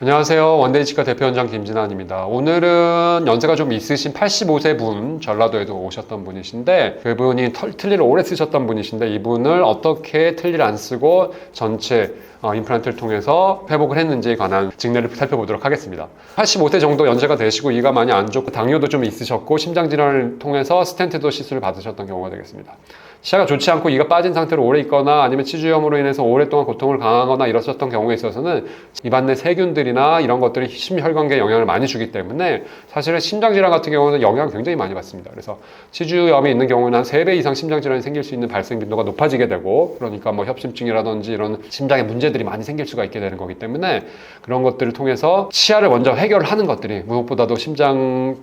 안녕하세요. 원데이치과 대표원장 김진환입니다. 오늘은 연세가 좀 있으신 85세 분, 전라도에도 오셨던 분이신데 그분이 틀니를 오래 쓰셨던 분이신데 이분을 어떻게 틀니를 안 쓰고 전체 임플란트를 통해서 회복을 했는지에 관한 증례를 살펴보도록 하겠습니다. 85세 정도 연세가 되시고 이가 많이 안 좋고 당뇨도 좀 있으셨고 심장질환을 통해서 스텐트도 시술을 받으셨던 경우가 되겠습니다. 시야가 좋지 않고 이가 빠진 상태로 오래 있거나 아니면 치주염으로 인해서 오랫동안 고통을 강하거나 이러셨던 경우에 있어서는 입안 내 세균들이나 이런 것들이 심혈관계에 영향을 많이 주기 때문에 사실은 심장질환 같은 경우는 영향을 굉장히 많이 받습니다. 그래서 치주염이 있는 경우는 한 3배 이상 심장질환이 생길 수 있는 발생 빈도가 높아지게 되고 그러니까 뭐 협심증이라든지 이런 심장에 문제들이 많이 생길 수가 있게 되는 거기 때문에 그런 것들을 통해서 치아를 먼저 해결하는 것들이 무엇보다도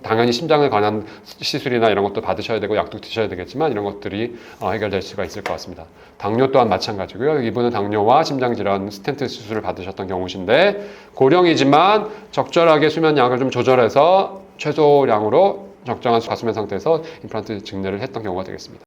당연히 심장에 관한 시술이나 이런 것도 받으셔야 되고 약도 드셔야 되겠지만 이런 것들이 해결될 수가 있을 것 같습니다. 당뇨 또한 마찬가지고요. 이분은 당뇨와 심장질환 스텐트 수술을 받으셨던 경우신데 고령이지만 적절하게 수면량을 좀 조절해서 최소량으로 적정한 과수면 상태에서 임플란트 증례를 했던 경우가 되겠습니다.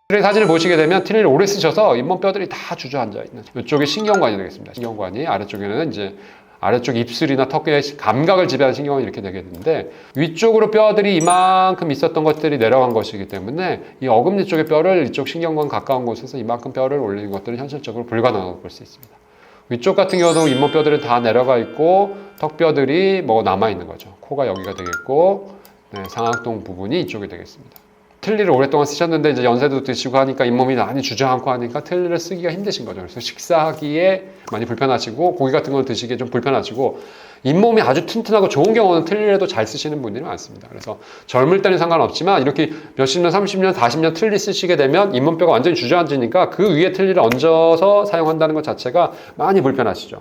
트리 사진을 보시게 되면 트리를 오래 쓰셔서 잇몸 뼈들이 다 주저앉아 있는 이쪽이 신경관이 되겠습니다. 신경관이 아래쪽에는 이제 아래쪽 입술이나 턱의 감각을 지배하는 신경이 이렇게 되게 되는데 위쪽으로 뼈들이 이만큼 있었던 것들이 내려간 것이기 때문에 이 어금니 쪽의 뼈를 이쪽 신경관 가까운 곳에서 이만큼 뼈를 올리는 것들은 현실적으로 불가능하다고 볼 수 있습니다. 위쪽 같은 경우도 잇몸 뼈들은 다 내려가 있고 턱뼈들이 뭐 남아 있는 거죠. 코가 여기가 되겠고 상악동 부분이 이쪽이 되겠습니다. 틀니를 오랫동안 쓰셨는데 이제 연세도 드시고 하니까 잇몸이 많이 주저앉고 하니까 틀니를 쓰기가 힘드신 거죠. 그래서 식사하기에 많이 불편하시고 고기 같은 걸 드시기에 좀 불편하시고 잇몸이 아주 튼튼하고 좋은 경우는 틀니라도 잘 쓰시는 분들이 많습니다. 그래서 젊을 때는 상관없지만 이렇게 몇십 년, 30년, 40년 틀니 쓰시게 되면 잇몸뼈가 완전히 주저앉으니까 그 위에 틀니를 얹어서 사용한다는 것 자체가 많이 불편하시죠.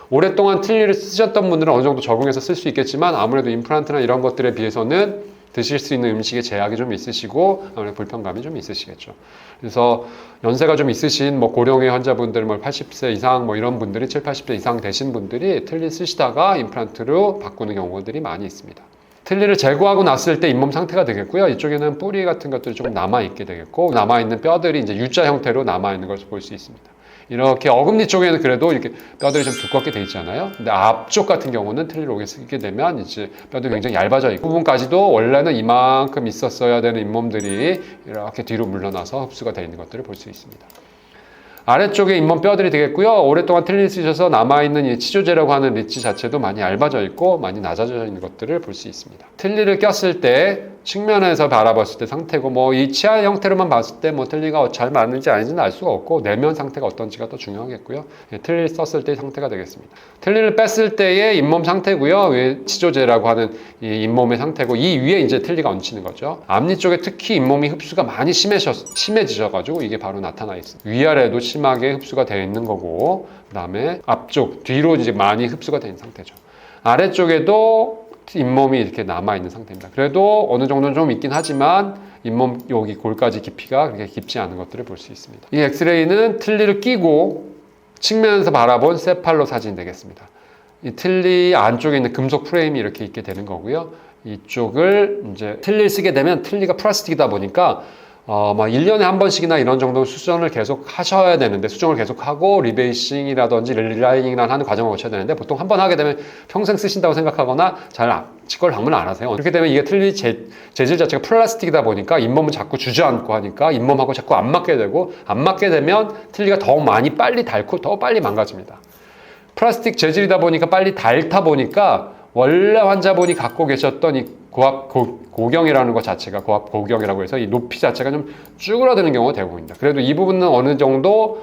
오랫동안 틀니를 쓰셨던 분들은 어느 정도 적응해서 쓸 수 있겠지만 아무래도 임플란트나 이런 것들에 비해서는 드실 수 있는 음식에 제약이 좀 있으시고 아무래도 불편감이 좀 있으시겠죠. 그래서 연세가 좀 있으신 뭐 고령의 환자분들 뭐 80세 이상 뭐 이런 분들이 7, 80세 이상 되신 분들이 틀니 쓰시다가 임플란트로 바꾸는 경우들이 많이 있습니다. 틀니를 제거하고 났을 때 잇몸 상태가 되겠고요. 이쪽에는 뿌리 같은 것들이 조금 남아있게 되겠고 남아있는 뼈들이 이제 U자 형태로 남아있는 것을 볼 수 있습니다. 이렇게 어금니 쪽에는 그래도 이렇게 뼈들이 좀 두껍게 돼 있잖아요. 근데 앞쪽 같은 경우는 틀니를 오게 쓰게 되면 이제 뼈들이 굉장히 얇아져 있고 부분까지도 원래는 이만큼 있었어야 되는 잇몸들이 이렇게 뒤로 물러나서 흡수가 되어 있는 것들을 볼 수 있습니다. 아래쪽에 잇몸 뼈들이 되겠고요. 오랫동안 틀니 쓰셔서 남아있는 이 치조제라고 하는 리치 자체도 많이 얇아져 있고 많이 낮아져 있는 것들을 볼 수 있습니다. 틀니를 꼈을 때 측면에서 바라봤을 때 상태고 뭐 이 치아 형태로만 봤을 때 뭐 틀니가 잘 맞는지 아닌지는 알 수가 없고 내면 상태가 어떤지가 더 중요하겠고요. 틀니를 썼을 때의 상태가 되겠습니다. 틀니를 뺐을 때의 잇몸 상태고요. 위에 치조제라고 하는 이 잇몸의 상태고 이 위에 이제 틀니가 얹히는 거죠. 앞니 쪽에 특히 잇몸이 흡수가 많이 심해지셔가지고 이게 바로 나타나 있습니다. 위아래도 심하게 흡수가 되어 있는 거고 그 다음에 앞쪽 뒤로 이제 많이 흡수가 되어 있는 상태죠. 아래쪽에도 잇몸이 이렇게 남아있는 상태입니다. 그래도 어느 정도는 좀 있긴 하지만 잇몸 여기 골까지 깊이가 그렇게 깊지 않은 것들을 볼 수 있습니다. 이 엑스레이는 틀니를 끼고 측면에서 바라본 세팔로 사진이 되겠습니다. 이 틀니 안쪽에 있는 금속 프레임이 이렇게 있게 되는 거고요. 이쪽을 이제 틀니를 쓰게 되면 틀니가 플라스틱이다 보니까 막 1년에 한 번씩이나 이런 정도 수정을 계속 하셔야 되는데 수정을 계속 하고 리베이싱이라든지 릴라이닝이라는 하는 과정을 거쳐야 되는데 보통 한 번 하게 되면 평생 쓰신다고 생각하거나 잘 치과를 방문을 안 하세요. 그렇게 되면 이게 틀니 재질 자체가 플라스틱이다 보니까 잇몸은 자꾸 주저앉고 하니까 잇몸하고 자꾸 안 맞게 되고 안 맞게 되면 틀니가 더 많이 빨리 닳고 더 빨리 망가집니다. 플라스틱 재질이다 보니까 빨리 닳다 보니까 원래 환자분이 갖고 계셨던 이 고경이라는 것 자체가 고압 고경이라고 해서 이 높이 자체가 좀 쭈그러드는 경우가 대부분입니다. 그래도 이 부분은 어느 정도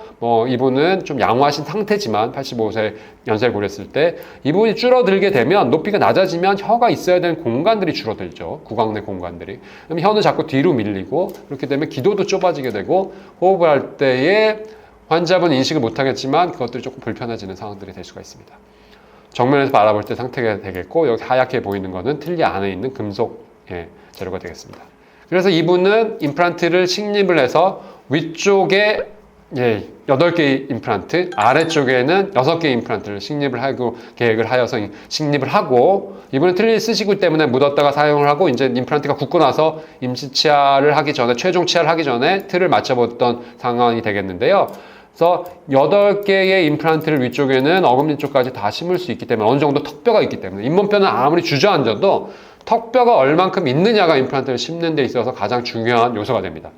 이분은 좀 양호하신 상태지만 85세 연세를 고렸을 때 이 부분이 줄어들게 되면 높이가 낮아지면 혀가 있어야 되는 공간들이 줄어들죠. 구강 내 공간들이. 그럼 혀는 자꾸 뒤로 밀리고 그렇게 되면 기도도 좁아지게 되고 호흡을 할 때에 환자분 인식을 못하겠지만 그것들이 조금 불편해지는 상황들이 될 수가 있습니다. 정면에서 바라볼 때 상태가 되겠고 여기 하얗게 보이는 거는 틀니 안에 있는 금속 재료가 되겠습니다. 그래서 이분은 임플란트를 식립을 해서 위쪽에 예, 8개의 임플란트, 아래쪽에는 6개의 임플란트를 식립을 하고 계획을 하여서 식립을 하고, 이번에 틀니 쓰시기 때문에 묻었다가 사용을 하고, 이제 임플란트가 굳고 나서 임시 치아를 하기 전에, 최종 치아를 하기 전에 틀을 맞춰봤던 상황이 되겠는데요. 그래서 8개의 임플란트를 위쪽에는 어금니 쪽까지 다 심을 수 있기 때문에, 어느 정도 턱뼈가 있기 때문에, 잇몸뼈는 아무리 주저앉아도 턱뼈가 얼만큼 있느냐가 임플란트를 심는 데 있어서 가장 중요한 요소가 됩니다.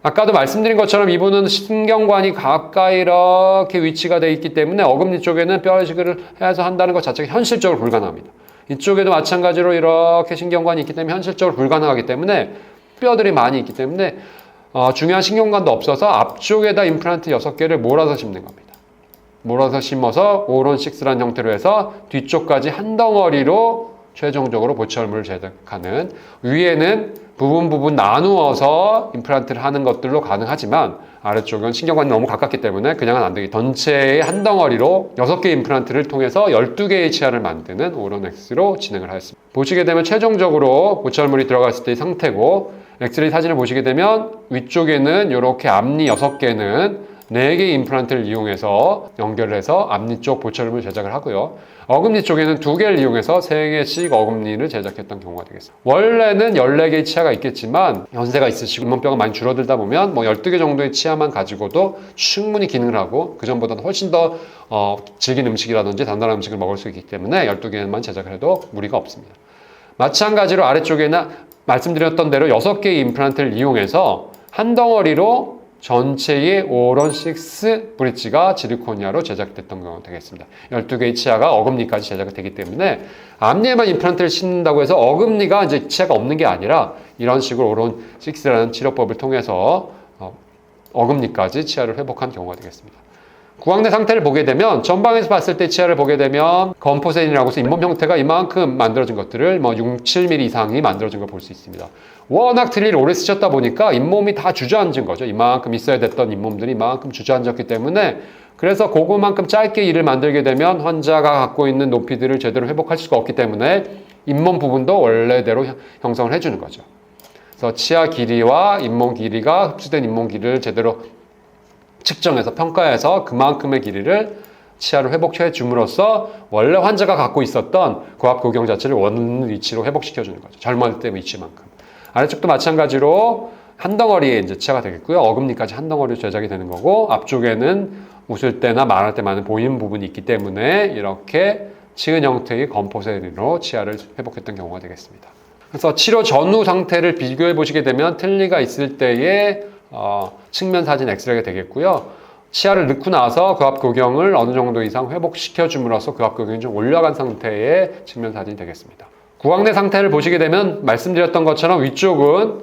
아까도 말씀드린 것처럼 이분은 신경관이 가까이 이렇게 위치가 되어 있기 때문에 어금니 쪽에는 뼈 이식을 해서 한다는 것 자체가 현실적으로 불가능합니다. 이쪽에도 마찬가지로 이렇게 신경관이 있기 때문에 현실적으로 불가능하기 때문에 뼈들이 많이 있기 때문에 중요한 신경관도 없어서 앞쪽에다 임플란트 6개를 몰아서 심는 겁니다. 몰아서 심어서 오론 6라는 형태로 해서 뒤쪽까지 한 덩어리로 최종적으로 보철물을 제작하는, 위에는 부분 나누어서 임플란트를 하는 것들로 가능하지만 아래쪽은 신경관이 너무 가깝기 때문에 그냥은 안 되기, 전체의 한 덩어리로 6개의 임플란트를 통해서 12개의 치아를 만드는 오론엑스로 진행을 하였습니다. 보시게 되면 최종적으로 보철물이 들어갔을 때의 상태고, 엑스레이 사진을 보시게 되면 위쪽에는 이렇게 앞니 6개는 4개의 임플란트를 이용해서 연결을 해서 앞니 쪽 보철물 제작을 하고요. 어금니 쪽에는 2개를 이용해서 3개씩 어금니를 제작했던 경우가 되겠습니다. 원래는 14개의 치아가 있겠지만 연세가 있으시고 잇몸뼈가 많이 줄어들다 보면 12개 정도의 치아만 가지고도 충분히 기능을 하고 그전보다는 훨씬 더 질긴 음식이라든지 단단한 음식을 먹을 수 있기 때문에 12개만 제작을 해도 무리가 없습니다. 마찬가지로 아래쪽에는 말씀드렸던 대로 6개의 임플란트를 이용해서 한 덩어리로 전체의 오론 6 브릿지가 지르코니아로 제작됐던 경우가 되겠습니다. 12개의 치아가 어금니까지 제작이 되기 때문에 앞니에만 임플란트를 심는다고 해서 어금니가 이제 치아가 없는 게 아니라 이런 식으로 오론 6라는 치료법을 통해서 어금니까지 치아를 회복한 경우가 되겠습니다. 구강내 상태를 보게 되면 전방에서 봤을 때 치아를 보게 되면 건포세인이라고 해서 잇몸 형태가 이만큼 만들어진 것들을 6, 7mm 이상이 만들어진 걸 볼 수 있습니다. 워낙 틀니를 오래 쓰셨다 보니까 잇몸이 다 주저앉은 거죠. 이만큼 있어야 됐던 잇몸들이 이만큼 주저앉았기 때문에, 그래서 그거만큼 짧게 이를 만들게 되면 환자가 갖고 있는 높이들을 제대로 회복할 수가 없기 때문에 잇몸 부분도 원래대로 형성을 해주는 거죠. 그래서 치아 길이와 잇몸 길이가 흡수된 잇몸 길이를 제대로 측정해서 평가해서 그만큼의 길이를 치아를 회복해 줌으로써 원래 환자가 갖고 있었던 고압교경 자체를 원하는 위치로 회복시켜 주는 거죠. 젊을 때 위치만큼. 아래쪽도 마찬가지로 한 덩어리의 이제 치아가 되겠고요. 어금니까지 한 덩어리로 제작이 되는 거고, 앞쪽에는 웃을 때나 말할 때 많은 보이는 부분이 있기 때문에 이렇게 치은 형태의 건포세리로 치아를 회복했던 경우가 되겠습니다. 그래서 치료 전후 상태를 비교해 보시게 되면 틀니가 있을 때의 측면 사진 엑스레이가 되겠고요. 치아를 넣고 나서 고압교경을 어느 정도 이상 회복시켜 줌으로써 고압교경이 좀 올라간 상태의 측면 사진이 되겠습니다. 구강내 상태를 보시게 되면 말씀드렸던 것처럼 위쪽은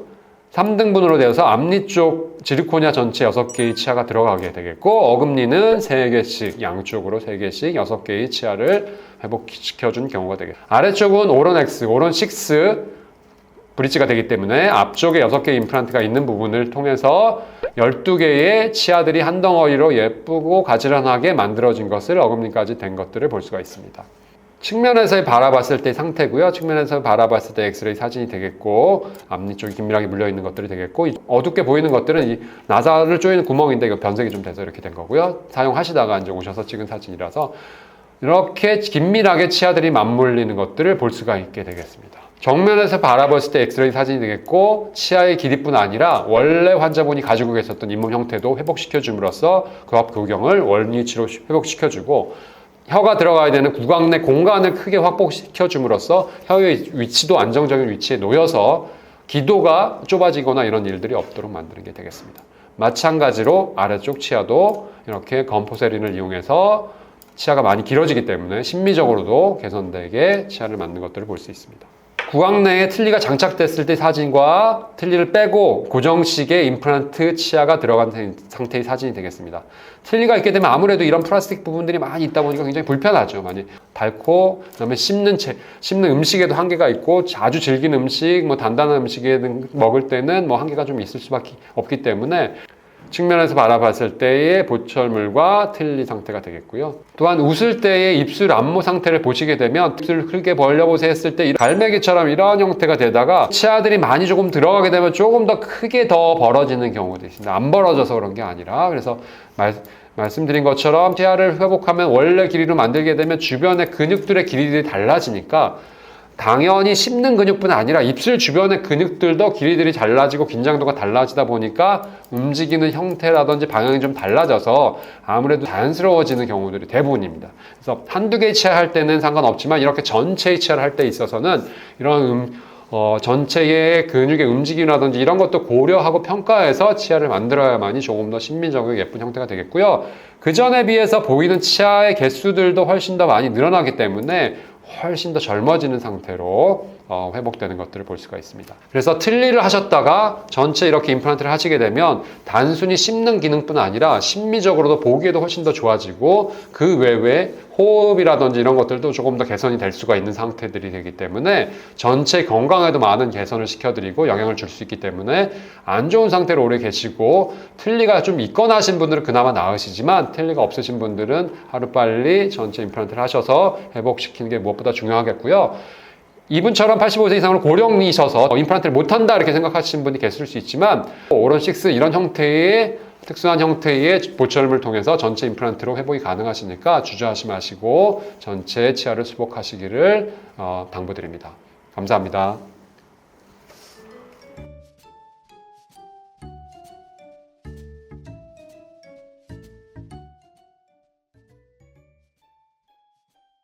3등분으로 되어서 앞니 쪽 지르코니아 전체 6개의 치아가 들어가게 되겠고, 어금니는 3개씩, 양쪽으로 3개씩 6개의 치아를 회복시켜준 경우가 되겠습니다. 아래쪽은 오론 X, 오론 6 브릿지가 되기 때문에 앞쪽에 6개의 임플란트가 있는 부분을 통해서 12개의 치아들이 한 덩어리로 예쁘고 가지런하게 만들어진 것을 어금니까지 된 것들을 볼 수가 있습니다. 측면에서 바라봤을 때 상태고요. 측면에서 바라봤을 때 엑스레이 사진이 되겠고, 앞니 쪽이 긴밀하게 물려있는 것들이 되겠고, 어둡게 보이는 것들은 이 나사를 조이는 구멍인데 이거 변색이 좀 돼서 이렇게 된 거고요. 사용하시다가 이제 오셔서 찍은 사진이라서 이렇게 긴밀하게 치아들이 맞물리는 것들을 볼 수가 있게 되겠습니다. 정면에서 바라봤을 때 엑스레이 사진이 되겠고, 치아의 길이뿐 아니라 원래 환자분이 가지고 계셨던 잇몸 형태도 회복시켜 줌으로써 고압교경을 원위치로 회복시켜주고, 혀가 들어가야 되는 구강 내 공간을 크게 확보시켜 줌으로써 혀의 위치도 안정적인 위치에 놓여서 기도가 좁아지거나 이런 일들이 없도록 만드는 게 되겠습니다. 마찬가지로 아래쪽 치아도 이렇게 건포세린을 이용해서 치아가 많이 길어지기 때문에 심미적으로도 개선되게 치아를 만든 것들을 볼 수 있습니다. 구강 내에 틀니가 장착됐을 때 사진과 틀니를 빼고 고정식의 임플란트 치아가 들어간 상태의 사진이 되겠습니다. 틀니가 있게 되면 아무래도 이런 플라스틱 부분들이 많이 있다 보니까 굉장히 불편하죠. 많이 닳고, 그다음에 씹는 음식에도 한계가 있고, 아주 질긴 음식, 단단한 음식에 먹을 때는 한계가 좀 있을 수밖에 없기 때문에 측면에서 바라봤을 때의 보철물과 틀니 상태가 되겠고요. 또한 웃을 때의 입술 안모 상태를 보시게 되면 입술을 크게 벌려보세요 했을 때 갈매기처럼 이런 형태가 되다가 치아들이 많이 조금 들어가게 되면 조금 더 크게 더 벌어지는 경우도 있습니다. 안 벌어져서 그런 게 아니라. 그래서 말씀드린 것처럼 치아를 회복하면 원래 길이로 만들게 되면 주변의 근육들의 길이들이 달라지니까 당연히 씹는 근육뿐 아니라 입술 주변의 근육들도 길이들이 달라지고 긴장도가 달라지다 보니까 움직이는 형태라든지 방향이 좀 달라져서 아무래도 자연스러워지는 경우들이 대부분입니다. 그래서 한두 개의 치아 할 때는 상관없지만 이렇게 전체의 치아를 할 때 있어서는 이런 전체의 근육의 움직임이라든지 이런 것도 고려하고 평가해서 치아를 만들어야만이 조금 더 신비적이고 예쁜 형태가 되겠고요. 그 전에 비해서 보이는 치아의 개수들도 훨씬 더 많이 늘어나기 때문에 훨씬 더 젊어지는 상태로 회복되는 것들을 볼 수가 있습니다. 그래서 틀니를 하셨다가 전체 이렇게 임플란트를 하시게 되면 단순히 씹는 기능뿐 아니라 심미적으로도 보기에도 훨씬 더 좋아지고 그 외에 호흡이라든지 이런 것들도 조금 더 개선이 될 수가 있는 상태들이 되기 때문에 전체 건강에도 많은 개선을 시켜드리고 영향을 줄 수 있기 때문에 안 좋은 상태로 오래 계시고 틀니가 좀 있거나 하신 분들은 그나마 나으시지만 틀니가 없으신 분들은 하루빨리 전체 임플란트를 하셔서 회복시키는 게 무엇보다 중요하겠고요. 이분처럼 85세 이상으로 고령이셔서 임플란트를 못한다 이렇게 생각하시는 분이 계실 수 있지만 오런6 이런 형태의 특수한 형태의 보철물을 통해서 전체 임플란트로 회복이 가능하시니까 주저하지 마시고 전체 치아를 수복하시기를 당부드립니다. 감사합니다.